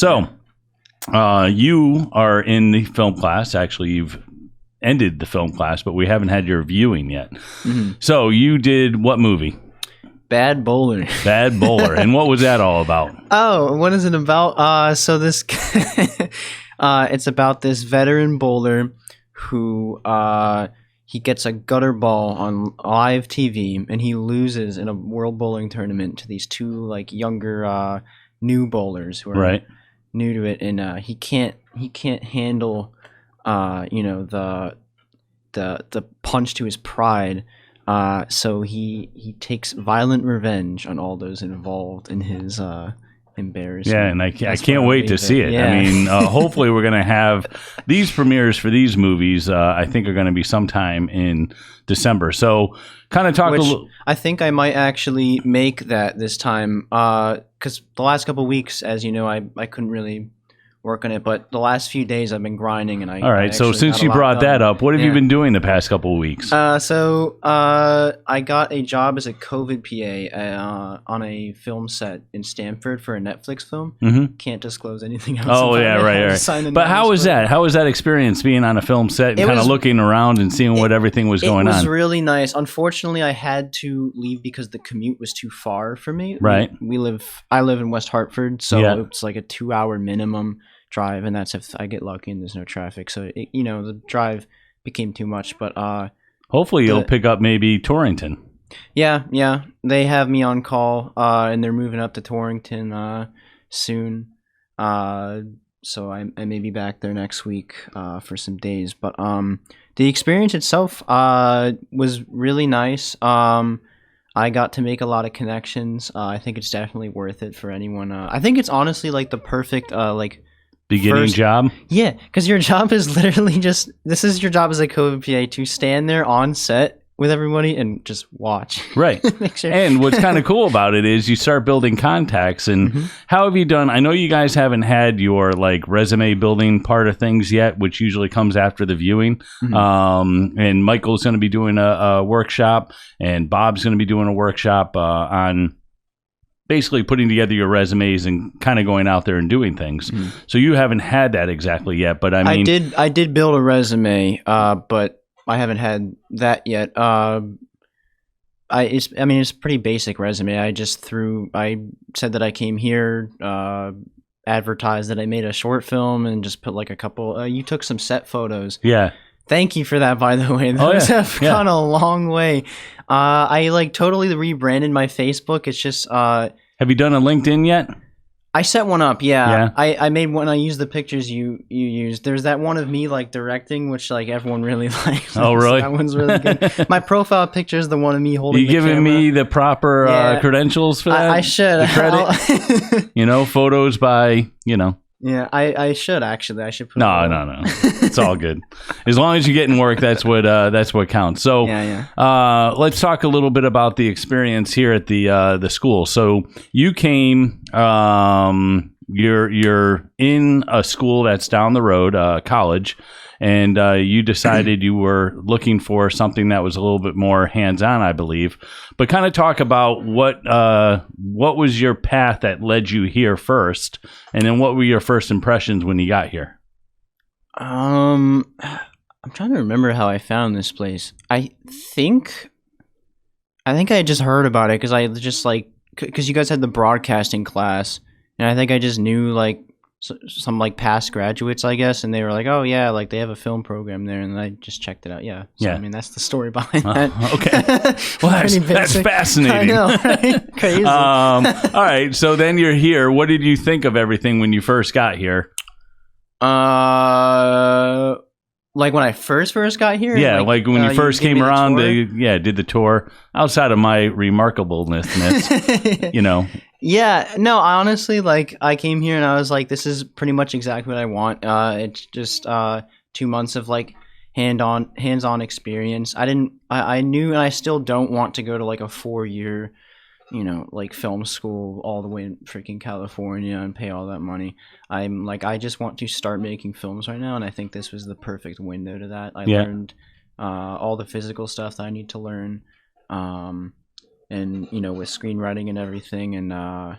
So, you are in the film class. Actually, you've ended the film class, but we haven't had your viewing yet. Mm-hmm. So, you did what movie? Bad Bowler. Bad Bowler. And what was that all about? Oh, what is it about? So this, it's about this veteran bowler who he gets a gutter ball on live TV, and he loses in a world bowling tournament to these two like younger new bowlers who are new to it, and he can't handle the punch to his pride. So he takes violent revenge on all those involved in his embarrassment. Yeah, and I can't wait to see it. Yeah. I mean, hopefully we're going to have these premieres for these movies. I think are going to be sometime in December. So kind of talk a little. I think I might actually make that this time because the last couple of weeks, as you know, I couldn't really work on it, but the last few days I've been grinding, and all right. So since you brought that up, what have you been doing the past couple of weeks? So I got a job as a COVID PA on a film set in Stanford for a Netflix film. Mm-hmm. Can't disclose anything else. Oh yeah, right. But how was that? How was that experience being on a film set and kind of looking around and seeing what everything was going on? It was really nice. Unfortunately, I had to leave because the commute was too far for me. Right. I live in West Hartford, so it's like a 2-hour minimum drive, and that's if I get lucky and there's no traffic. So the drive became too much, but hopefully you'll pick up maybe Torrington. Yeah, they have me on call, and they're moving up to Torrington soon. So I may be back there next week for some days. But the experience itself was really nice. I got to make a lot of connections. I think it's definitely worth it for anyone. I think it's honestly like the perfect beginning job. Yeah, because your job is literally this is your job as a COVID PA, to stand there on set with everybody and just watch. Right. Sure. And what's kind of cool about it is you start building contacts. And how have you done? I know you guys haven't had your like resume building part of things yet, which usually comes after the viewing. And Michael's going to be doing a workshop, and Bob's going to be doing a workshop on basically putting together your resumes and kind of going out there and doing things. So you haven't had that exactly yet, but I mean, I did build a resume, but I haven't had that yet. It's pretty basic resume. I said that I came here, advertised that I made a short film, and just put like a couple. You took some set photos. Yeah. Thank you for that, by the way. Those have gone a long way. I like totally rebranded my Facebook. It's just. Have you done a LinkedIn yet? I set one up, yeah. I made one. I used the pictures you used. There's that one of me like directing, which like everyone really likes. Oh, really? That one's really good. My profile picture is the one of me holding. You giving me the proper credentials for that? I should. The credit. Photos by Yeah, I should actually. I should put. No. It's all good. As long as you're getting work, that's what counts. So, let's talk a little bit about the experience here at the school. So, you came. You're in a school that's down the road, college, and you decided you were looking for something that was a little bit more hands-on, I believe. But kind of talk about what was your path that led you here first, and then what were your first impressions when you got here? I'm trying to remember how I found this place. I think I just heard about it because you guys had the broadcasting class, and I think I just knew like some like past graduates, I guess, and they were like, "Oh yeah, like they have a film program there," and I just checked it out. Yeah. I mean, that's the story behind that. Okay. Well, that's fascinating. I know, right? Crazy. All right. So then you're here. What did you think of everything when you first got here? Like when I first got here? Yeah, like when you first came around, did the tour. Outside of my remarkableness, Yeah, no, honestly, like I came here and I was like, this is pretty much exactly what I want. It's just 2 months of like hands-on experience. I knew, and I still don't want to go to like a 4-year, like film school all the way in freaking California and pay all that money. I'm like, I just want to start making films right now, and I think this was the perfect window to that. I learned all the physical stuff that I need to learn, and with screenwriting and everything, and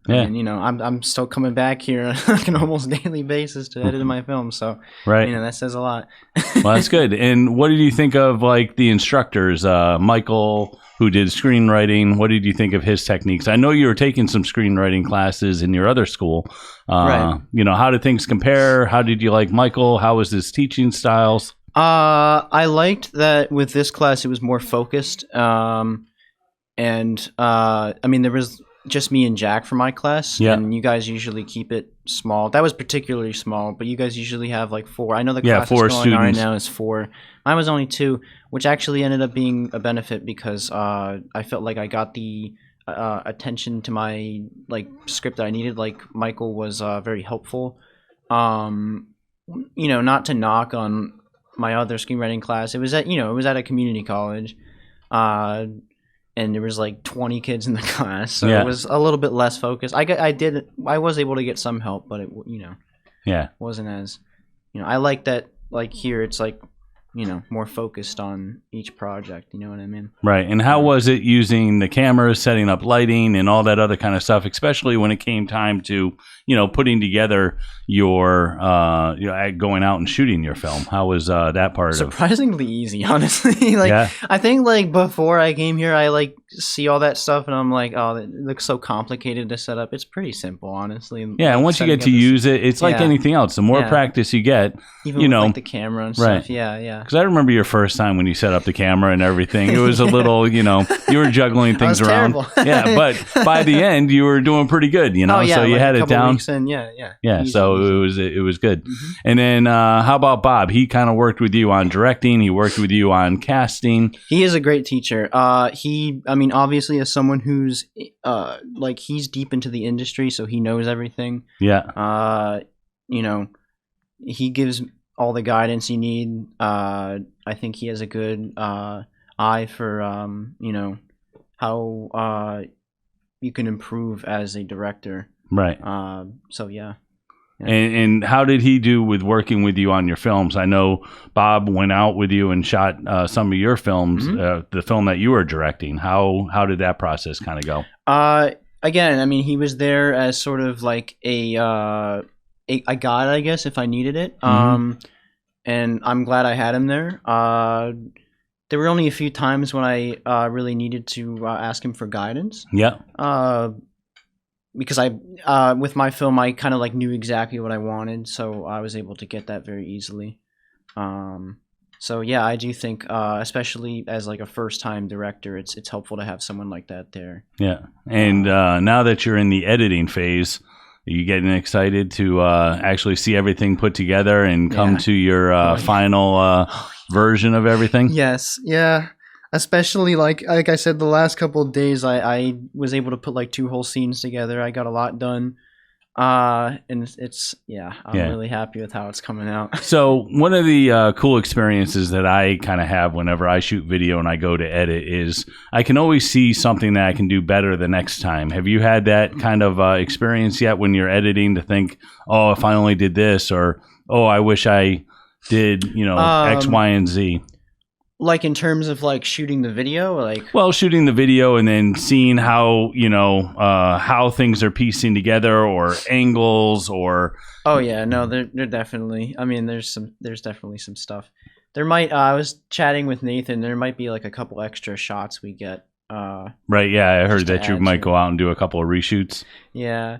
Yeah. And, I'm still coming back here on like an almost daily basis to edit my film. So, right. That says a lot. Well, that's good. And what did you think of like the instructors, Michael, who did screenwriting? What did you think of his techniques? I know you were taking some screenwriting classes in your other school. Right. How did things compare? How did you like Michael? How was his teaching styles? I liked that with this class it was more focused. There was just me and Jack for my class, and you guys usually keep it small. That was particularly small, but you guys usually have like 4. I know the class 4 that's going students. on right now is 4. Mine was only 2, which actually ended up being a benefit because I felt like I got the attention to my like script that I needed. Like Michael was very helpful. Not to knock on my other screenwriting class. It was at a community college. And there was like 20 kids in the class, so it was a little bit less focused. I was able to get some help, but it wasn't as I like that. Like here, it's like more focused on each project. You know what I mean? Right. And how was it using the cameras, setting up lighting, and all that other kind of stuff? Especially when it came time to putting together your going out and shooting your film. How was that part? Surprisingly easy, honestly. I think like before I came here, I like see all that stuff and I'm like, oh, it looks so complicated to set up. It's pretty simple, honestly. Yeah, and once you get to use it, it's like anything else. The more practice you get, even with, like the camera and stuff. Yeah. Because I remember your first time when you set up the camera and everything. It was a little, you were juggling things around. Yeah, but by the end, you were doing pretty good. So you had it down. Yeah. So it was good. Mm-hmm. And then how about Bob? He kind of worked with you on directing. He worked with you on casting. He is a great teacher. Obviously, as someone who's he's deep into the industry, so he knows everything. Yeah. He gives all the guidance you need. I think he has a good eye for how you can improve as a director. Right. So yeah. And how did he do with working with you on your films? I know Bob went out with you and shot some of your films, the film that you were directing. How did that process kind of go? Again, he was there as sort of like a guide, I guess, if I needed it. And I'm glad I had him there. There were only a few times when I really needed to ask him for guidance. Yeah. Because with my film, I kind of like knew exactly what I wanted, so I was able to get that very easily. So yeah, I do think, especially as like a first-time director, it's helpful to have someone like that there. Yeah, and now that you're in the editing phase, are you getting excited to actually see everything put together and come to your final version of everything? Yes, yeah. Especially like I said, the last couple of days, I was able to put like 2 whole scenes together. I got a lot done, and I'm really happy with how it's coming out. So one of the cool experiences that I kind of have whenever I shoot video and I go to edit is I can always see something that I can do better the next time. Have you had that kind of experience yet when you're editing to think, oh, if I only did this, or oh, I wish I did, X, Y, and Z? Like in terms of like shooting the video, shooting the video and then seeing how how things are piecing together, or angles, or they're definitely. There's definitely some stuff. There might. I was chatting with Nathan. There might be like a couple extra shots we get. Right. Yeah, I heard that you might go out and do a couple of reshoots. Yeah.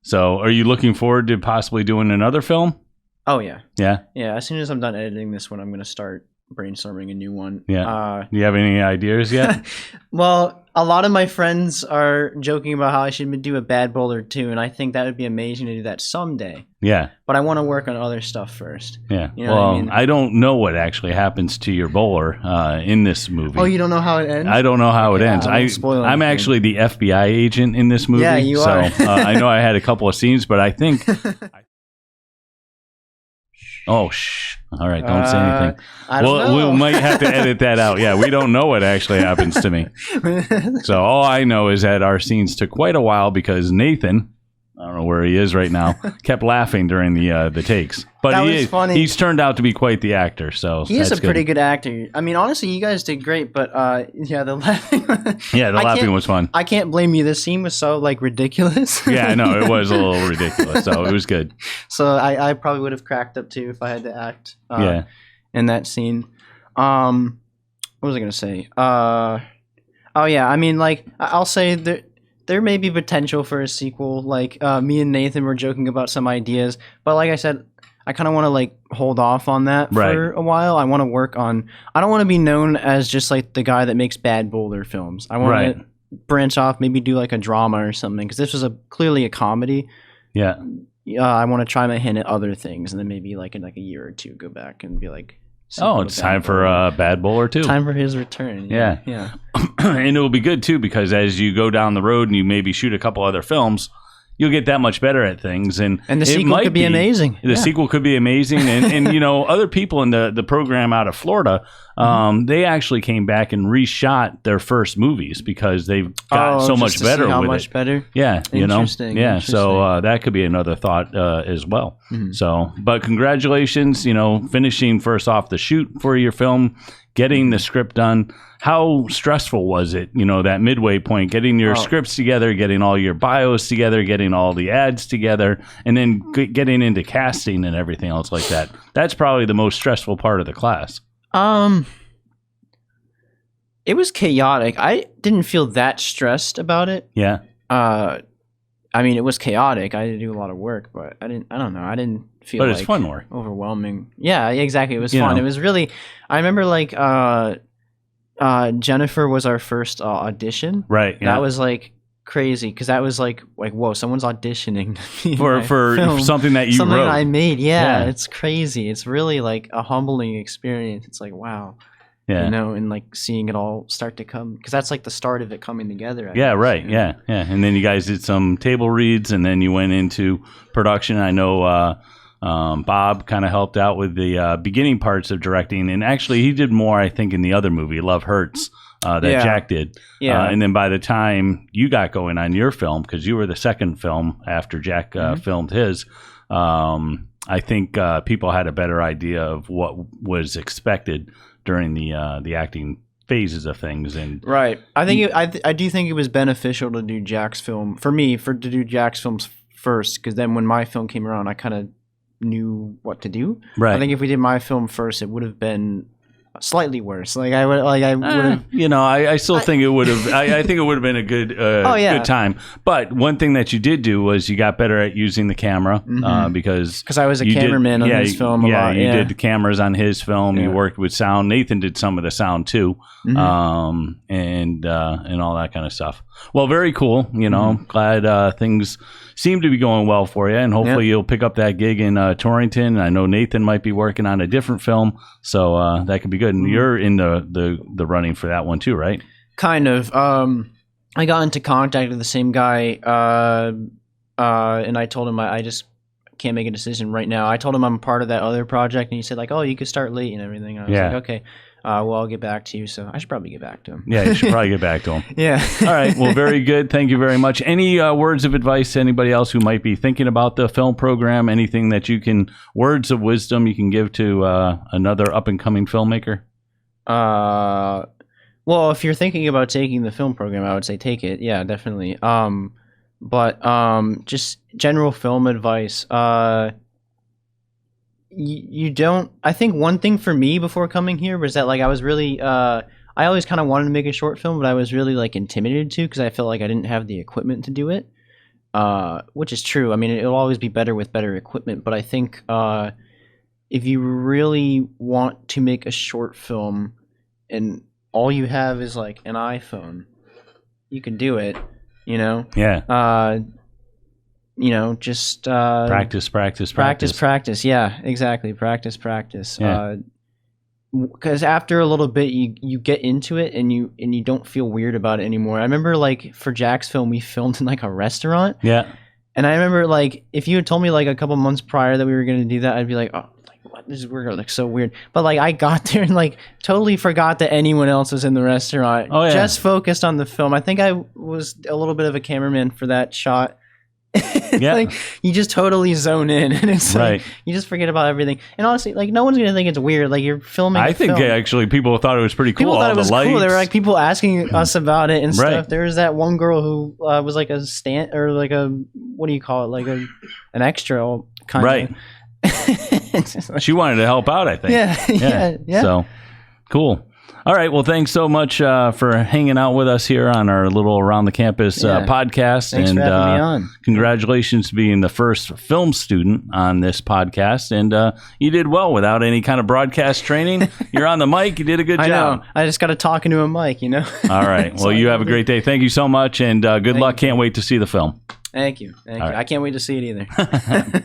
So, are you looking forward to possibly doing another film? Oh yeah. Yeah. Yeah. As soon as I'm done editing this one, I'm gonna start brainstorming a new one. Yeah. Do you have any ideas yet? Well, a lot of my friends are joking about how I should do a Bad Bowler 2, and I think that would be amazing to do that someday. Yeah. But I want to work on other stuff first. Yeah. I don't know what actually happens to your bowler in this movie. Oh, you don't know how it ends? I don't know how it ends. I'm actually the FBI agent in this movie. Yeah, you are. So I know I had a couple of scenes, but I think... Oh, shh. All right, don't say anything. We might have to edit that out. Yeah, we don't know what actually happens to me. So all I know is that our scenes took quite a while because Nathan I don't know where he is right now. Kept laughing during the takes, but That was funny. He's turned out to be quite the actor. So he is a pretty good actor. I mean, honestly, you guys did great, but yeah, the laughing. Yeah, the laughing was fun. I can't blame you. This scene was so like ridiculous. Yeah, I know it was a little ridiculous, so it was good. So I probably would have cracked up too if I had to act. In that scene. What was I gonna say? Oh yeah, I mean, like I'll say that. There may be potential for a sequel. Like me and Nathan were joking about some ideas, but like I said, I kind of want to like hold off on that for a while. I want to work on. I don't want to be known as just like the guy that makes bad boulder films. I want to branch off, maybe do like a drama or something, because this was clearly a comedy. Yeah. I want to try my hand at other things, and then maybe like in like a year or two, go back and be like. Oh, it's time for Bad Bowler too. Time for his return. Yeah. And it will be good too, because as you go down the road and you maybe shoot a couple other films, you'll get that much better at things. And the sequel could be amazing. The sequel could be amazing. And you know, other people in the program out of Florida, they actually came back and reshot their first movies because they've got so much better with it. How much better? Yeah, you know. Yeah, so that could be another thought as well. So, but congratulations, you know, finishing first off the shoot for your film, getting the script done. How stressful was it, you know, that midway point, getting your scripts together, getting all your bios together, getting all the ads together, and then getting into casting and everything else like that? That's probably the most stressful part of the class. It was chaotic. I didn't feel that stressed about it. Yeah. I mean, it was chaotic. I had to do a lot of work, but I don't know. I didn't feel but it's fun work. Overwhelming. Yeah, exactly. It was fun. It was really, I remember like, Jennifer was our first audition. Right. Yeah. That was like crazy because that was like whoa, someo's auditioning for something that you wrote. I made. Yeah, it's crazy. It's really like a humbling experience. It's like wow. Yeah. You know, and like seeing it all start to come, because that's like the start of it coming together. I guess, right. You know? Yeah. And then you guys did some table reads, and then you went into production. I know Bob kind of helped out with the beginning parts of directing, and actually he did more, I think, in the other movie, Love Hurts, that Jack did. Yeah. And then by the time you got going on your film, because you were the second film after Jack filmed his, I think people had a better idea of what was expected during the acting phases of things. And right. I think I do think it was beneficial to do Jack's film for me to do Jack's films first, because then when my film came around, I kind of knew what to do. Right. I think if we did my film first, it would have been slightly worse. Like I would have. You know, I still think it would have. I think it would have been a good good time. But one thing that you did do was you got better at using the camera because I was a cameraman on his film a lot. You did the cameras on his film. You worked with sound. Nathan did some of the sound too, and all that kind of stuff. Well, very cool. You know, glad things seem to be going well for you, and hopefully you'll pick up that gig in Torrington. I know Nathan might be working on a different film, so that could be good. And you're in the running for that one too, right? Kind of. I got into contact with the same guy, and I told him I just can't make a decision right now. I told him I'm part of that other project, and he said like, "Oh, you could start late and everything." And I was like, "Okay." Well, I'll get back to you. So I should probably get back to him. Yeah, you should probably get back to him. Yeah. All right. Well, very good. Thank you very much. Any words of advice to anybody else who might be thinking about the film program? Anything that you can, words of wisdom you can give to another up and coming filmmaker? Well, if you're thinking about taking the film program, I would say take it. Yeah, definitely. But just general film advice. You don't. I think one thing for me before coming here was that like I was really I always kind of wanted to make a short film, but I was really like intimidated to, because I felt like I didn't have the equipment to do it, which is true. I mean, it'll always be better with better equipment, but I think if you really want to make a short film and all you have is like an iPhone, you can do it, you know? Yeah. You know, just practice. Yeah, exactly. Practice. Yeah. Because after a little bit, you get into it and you don't feel weird about it anymore. I remember like for Jack's film, we filmed in like a restaurant. Yeah. And I remember like if you had told me like a couple months prior that we were going to do that, I'd be like, oh, like what? This is weird. Like so weird. But like I got there and like totally forgot that anyone else was in the restaurant. Oh yeah. Just focused on the film. I think I was a little bit of a cameraman for that shot. Yeah. Like you just totally zone in, and it's Right. like you just forget about everything. And honestly, like no one's gonna think it's weird. Like you're filming. I a think film. actually people thought it was pretty cool. People thought All it was the lights. cool. There were like people asking us about it and stuff. Right. There was that one girl who was like a stand or like a what do you call it? Like an extra kind Right. of. She wanted to help out, I think. Yeah. So cool. All right. Well, thanks so much for hanging out with us here on our little Around the Campus podcast. Thanks and for having me on. Congratulations to being the first film student on this podcast. And you did well without any kind of broadcast training. You're on the mic. You did a good job. I know. I just got to talk into a mic, you know? All right. Well, you have a great day. Thank you so much. And good luck. Can't wait to see the film. Thank you. All right. I can't wait to see it either.